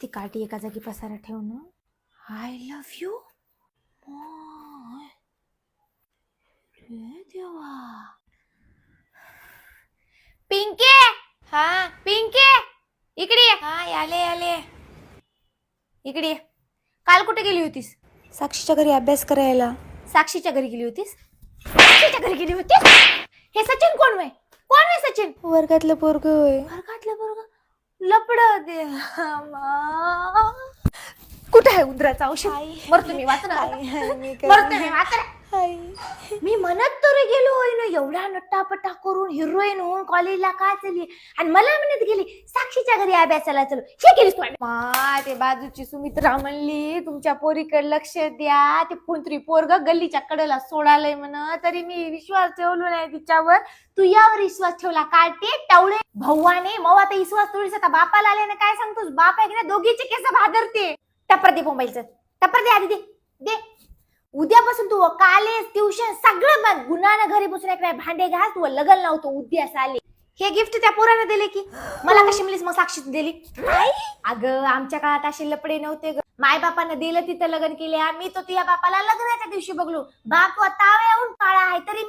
ती काठी एका जागी पसारा ठेवणं. आय लव्ह यू देवा. पिंके, हा पिंके इकडे ये. हा याले याले इकडे ये. काल कुठे गेली होतीस? साक्षीच्या घरी अभ्यास करायला. साक्षीच्या घरी गेली होतीस? साक्षीच्या घरी गेली होतीस? हे सचिन कोण वय? कोण वय सचिन? वर्गातलं पोरग होय. वर्गातलं पोरग लपड दे. कुठे आहे उंदराचा औषध? मरतो मी वाचणार. मरतो मी वाचणार. मी म्हणत तरी गेलो होय ना, एवढा नट्टापट्टा करून हिरोईन होऊन कॉलेजला का चली आणि मला म्हणत गेली साक्षीच्या घरी अभ्यासाला चलो. हे केलीस तू? ते बाजूची सुमित्रा म्हणली तुमच्या पोरीकडे लक्ष द्या, ते कोणतरी पोरग गल्लीच्या कडेला सोडालय म्हण, तरी मी विश्वास ठेवलो नाही तिच्यावर. तू यावर विश्वास ठेवला काटे टावळे भावाने. मग आता विश्वास थोडीस आता बापाला आले ना, काय सांगतोस? बाप आहे की ना दोघीचे केस भादरते. टप्पर दे मोबाईलचं, टप्पर दे आधी दे दे. उद्यापासून तू कॉलेज ट्युशन सगळं बंद. गुन्हानं घरी बसून एक भांडे घास. तू लग्न लावतो उद्या आले. हे गिफ्ट त्या पोराने दिले की मला कशी मिळलीस? मग साक्षी दिली. अगं आमच्या काळात असे लपडे नव्हते ग. माय बापानं दिलं तिथं लग्न केले. आम्ही तो तुझ्या बापाला लग्नाच्या दिवशी बघलो. बाप ताव्याहून काळा आहे तरी